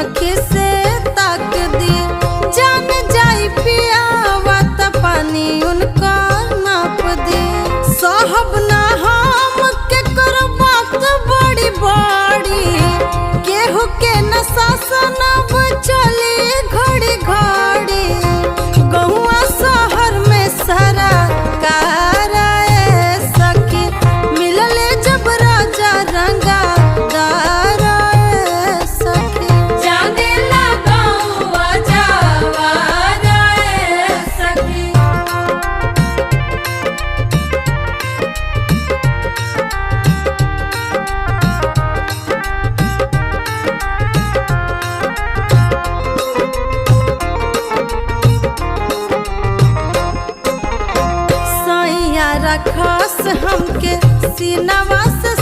आँखी से ताक दी जान जाई पियावा त पानी उनका नाप दी साहब ना हम के करो बात बड़ी बड़ी केहू के न शासन अब चली घड़ी घड़ी गहुआ शहर में सारा काराए सखी मिलले जब राजा रंगा सखी जाने लगाऊं जावारा सखी। सैया रखस हमके सीनावा से